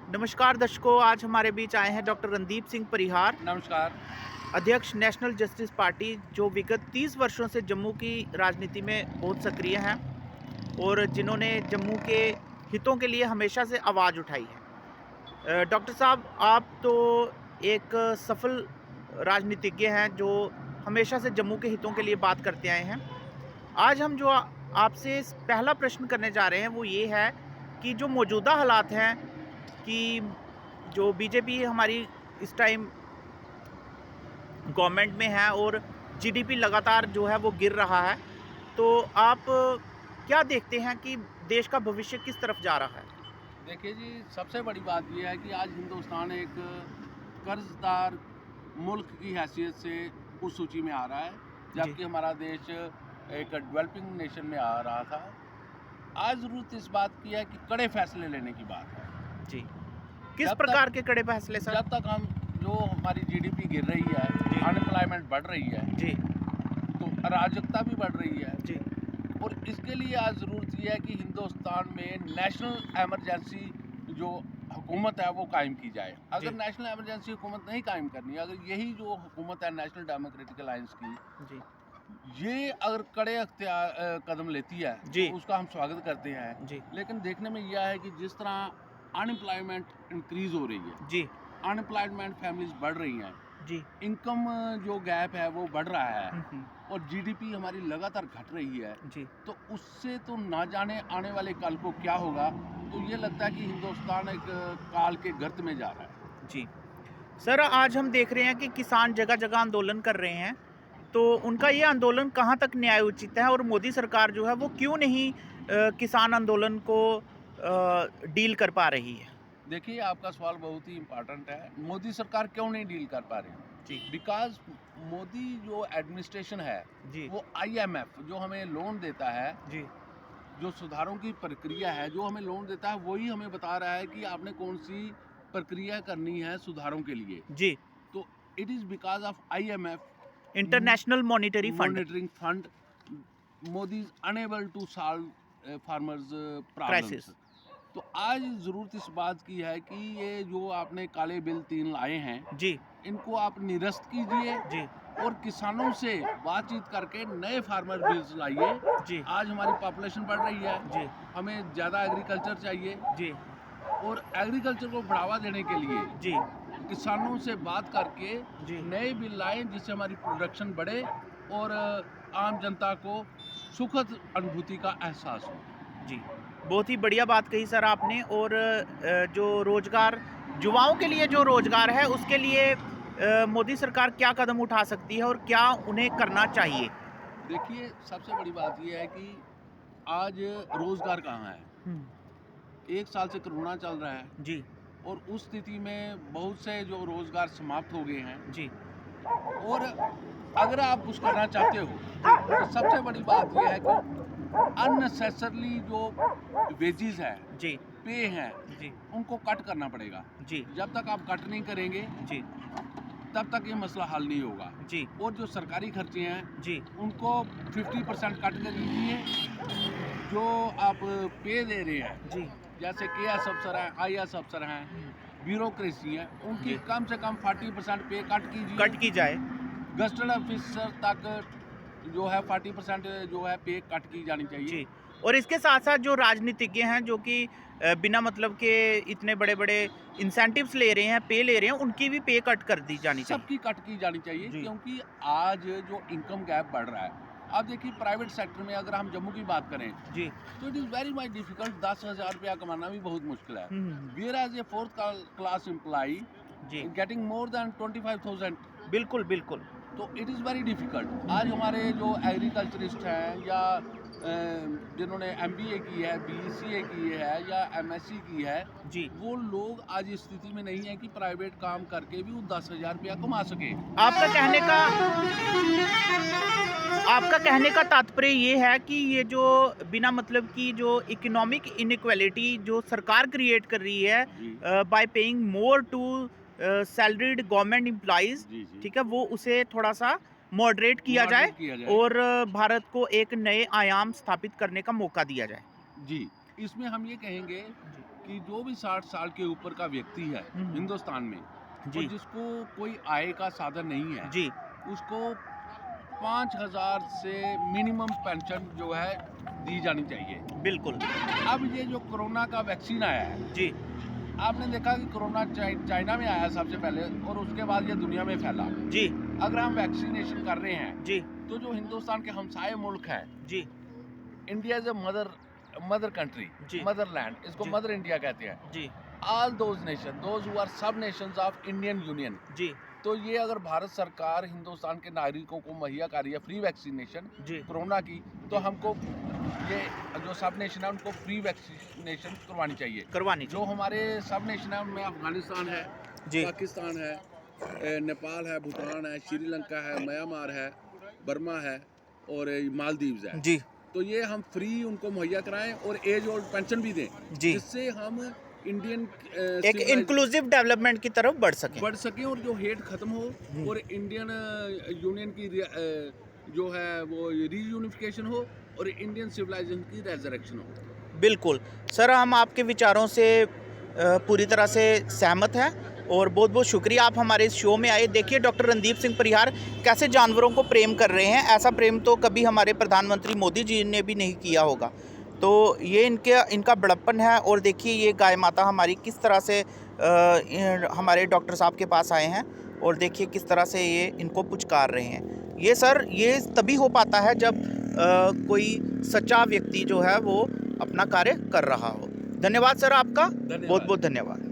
नमस्कार दर्शकों, आज हमारे बीच आए हैं डॉक्टर रणदीप सिंह परिहार, नमस्कार। अध्यक्ष नेशनल जस्टिस पार्टी, जो विगत 30 वर्षों से जम्मू की राजनीति में बहुत सक्रिय हैं और जिन्होंने जम्मू के हितों के लिए हमेशा से आवाज़ उठाई है। डॉक्टर साहब, आप तो एक सफल राजनीतिज्ञ हैं जो हमेशा से जम्मू के हितों के लिए बात करते आए हैं। आज हम जो आपसे पहला प्रश्न करने जा रहे हैं वो ये है कि जो मौजूदा हालात हैं कि जो बीजेपी हमारी इस टाइम गवर्नमेंट में है और जीडीपी लगातार जो है वो गिर रहा है, तो आप क्या देखते हैं कि देश का भविष्य किस तरफ जा रहा है? देखिए जी, सबसे बड़ी बात ये है कि आज हिंदुस्तान एक कर्जदार मुल्क की हैसियत से उस सूची में आ रहा है, जी। जबकि हमारा देश एक डेवलपिंग नेशन में आ रहा था। आज ज़रूरत इस बात की है कि कड़े फैसले लेने की बात है। जी। किस जब प्रकार तक के कड़े फैसले सर? जब तक हम जो हमारी जीडीपी गिर रही है, जी। अनएम्प्लॉयमेंट बढ़ रही है, जी। तो अराजकता भी बढ़ रही है। जी। और इसके लिए आज ज़रूरत ये है कि हिंदुस्तान में नेशनल एमरजेंसी जो हुकूमत है वो कायम की जाए। अगर जी। नेशनल एमरजेंसी हुकूमत नहीं कायम करनी, अगर यही जो हुकूमत है नेशनल डेमोक्रेटिक अलायंस की, जी। ये अगर कड़े कदम लेती है जी। तो उसका हम स्वागत करते हैं। जी। लेकिन देखने में यह है कि जिस तरह अनएम्प्लॉयमेंट इंक्रीज़ हो रही है, जी। अनएम्प्लॉयमेंट फैमिलीज बढ़ रही हैं, जी। इनकम जो गैप है वो बढ़ रहा है हम्म। और जीडीपी हमारी लगातार घट रही है, जी। तो उससे तो ना जाने आने वाले कल को क्या होगा। तो ये लगता है कि हिंदुस्तान एक काल के गर्त में जा रहा है। जी। सर, आज हम देख रहे हैं कि किसान जगह जगह आंदोलन कर रहे हैं, तो उनका ये आंदोलन कहाँ तक न्याय उचित है और मोदी सरकार जो है वो क्यों नहीं किसान आंदोलन को डील कर पा रही है? देखिए, आपका सवाल बहुत ही इम्पोर्टेंट है। मोदी सरकार क्यों नहीं डील कर पा रही? जी। बिकॉज मोदी जो एडमिनिस्ट्रेशन है जी। वो आईएमएफ जो हमें लोन देता है, जी। जो सुधारों की प्रक्रिया है, जो हमें लोन देता है, वही हमें बता रहा है कि आपने कौन सी प्रक्रिया करनी है सुधारों के लिए। जी। तो it is because of IMF international monetary fund monitoring fund, Modi is unable to solve farmers crisis. Problems. तो आज ज़रूरत इस बात की है कि ये जो आपने काले बिल 3 लाए हैं, जी। इनको आप निरस्त कीजिए जी। और किसानों से बातचीत करके नए फार्मर बिल्स लाइए। जी। आज हमारी पॉपुलेशन बढ़ रही है, जी। हमें ज़्यादा एग्रीकल्चर चाहिए जी। और एग्रीकल्चर को बढ़ावा देने के लिए जी। किसानों से बात करके जी। नए बिल लाएं जिससे हमारी प्रोडक्शन बढ़े और आम जनता को सुखद अनुभूति का एहसास हो। जी। बहुत ही बढ़िया बात कही सर आपने। और जो रोजगार, युवाओं के लिए जो रोजगार है उसके लिए मोदी सरकार क्या कदम उठा सकती है और क्या उन्हें करना चाहिए? देखिए, सबसे बड़ी बात यह है कि आज रोज़गार कहाँ है? हम्म। 1 साल से कोरोना चल रहा है जी। और उस स्थिति में बहुत से जो रोज़गार समाप्त हो गए हैं। जी। और अगर आप कुछ करना चाहते हो तो सबसे बड़ी बात यह है कि अननेसेसरली जो वेजेस है, जी। पे हैं, जी। उनको कट करना पड़ेगा। जी। जब तक आप कट नहीं करेंगे जी। तब तक ये मसला हल नहीं होगा। जी। और जो सरकारी खर्चे हैं जी। उनको 50% कट कर दीजिए। जो आप पे दे रहे हैं, जी। जैसे केएस अफसर हैं, आईएएस अफसर हैं, ब्यूरोक्रेसी है, उनकी जी। कम से कम 40% पे कट कीजिए। कट की जाए। गस्टेड ऑफिसर तक जो है 40% जो है पे कट की जानी चाहिए। जी। और इसके साथ साथ जो राजनीतिज्ञ हैं जो कि बिना मतलब के इतने बड़े बड़े इंसेंटिव्स ले रहे हैं, पे ले रहे हैं, उनकी भी पे कट कर दी जानी चाहिए। सबकी कट की जानी चाहिए जी। क्योंकि आज जो इनकम गैप बढ़ रहा है, आप देखिए प्राइवेट सेक्टर में अगर हम जम्मू की बात करें जी। तो it is very much difficult. 10,000 रुपया कमाना भी बहुत मुश्किल है। Hmm. Whereas a fourth class employee जी। गेटिंग मोर देन 25,000, बिल्कुल बिल्कुल। तो इट इज़ वेरी डिफ़िकल्ट। आज हमारे जो एग्रीकल्चरिस्ट हैं या जिन्होंने एमबीए की है, बीसीए की है या एमएससी की है, जी। वो लोग आज इस स्थिति में नहीं है कि प्राइवेट काम करके भी वो 10,000 रुपया कमा सके। आपका कहने का आपका कहने का तात्पर्य ये है कि ये जो बिना मतलब की जो इकोनॉमिक इनइक्वालिटी जो सरकार क्रिएट कर रही है जी by paying more to salaried government employees, जी जी। ठीक है, वो उसे थोड़ा सा मॉडरेट किया जाए मॉडरेट किया जाए। और भारत को एक नए आयाम स्थापित करने का मौका दिया जाए। जी, इसमें हम ये कहेंगे जी। कि जो भी 60 साल के ऊपर का व्यक्ति है हिंदुस्तान में, जी और जिसको कोई आय का साधन नहीं है, जी उसको 5,000 से मिनिमम पेंशन जो है दी जानी चाहिए। बिल्कुल अब ये जो कोरोना का वैक्सीन आया है, जी आपने देखा कि कोरोना चाइना में आया सबसे पहले और उसके बाद ये दुनिया में फैला। जी अगर हम वैक्सीनेशन कर रहे हैं जी तो जो हिंदुस्तान के हमसाये मुल्क हैं, जी India is a mother country, जी मदरलैंड, इसको जी मदर इंडिया कहते हैं। जी all those nation, those who are सब नेशंस ऑफ इंडियन यूनियन। जी तो ये अगर भारत सरकार हिंदुस्तान के नागरिकों को मुहैया कर रही है फ्री वैक्सीनेशन जी कोरोना की, तो हमको ये जो सब नेशन है उनको फ्री वैक्सीनेशन करवानी चाहिए। करवानी जो हमारे सब नेशन है उनमें अफगानिस्तान है, जी पाकिस्तान है, नेपाल है, भूटान है, श्रीलंका है, म्यांमार है, बर्मा है और मालदीव्स है। जी तो ये हम फ्री उनको मुहैया कराएं और एज ओल्ड पेंशन भी दें, जी जिससे हम इंडियन एक इंक्लूसिव डेवलपमेंट की तरफ बढ़ सके। बढ़ सकें और जो हेट खत्म हो और इंडियन यूनियन की जो है वो रीयूनिफिकेशन हो और इंडियन सिविलाइजेशन की रेजरेक्शन हो। बिल्कुल सर, हम आपके विचारों से पूरी तरह से सहमत हैं और बहुत बहुत शुक्रिया आप हमारे इस शो में आए। देखिए डॉक्टर रणदीप सिंह परिहार कैसे जानवरों को प्रेम कर रहे हैं, ऐसा प्रेम तो कभी हमारे प्रधानमंत्री मोदी जी ने भी नहीं किया होगा। तो ये इनका बड़प्पन है। और देखिए ये गाय माता हमारी किस तरह से हमारे डॉक्टर साहब के पास आए हैं और देखिए किस तरह से ये इनको पुचकार रहे हैं। ये सर ये तभी हो पाता है जब कोई सच्चा व्यक्ति जो है वो अपना कार्य कर रहा हो। धन्यवाद सर आपका, बहुत बहुत धन्यवाद।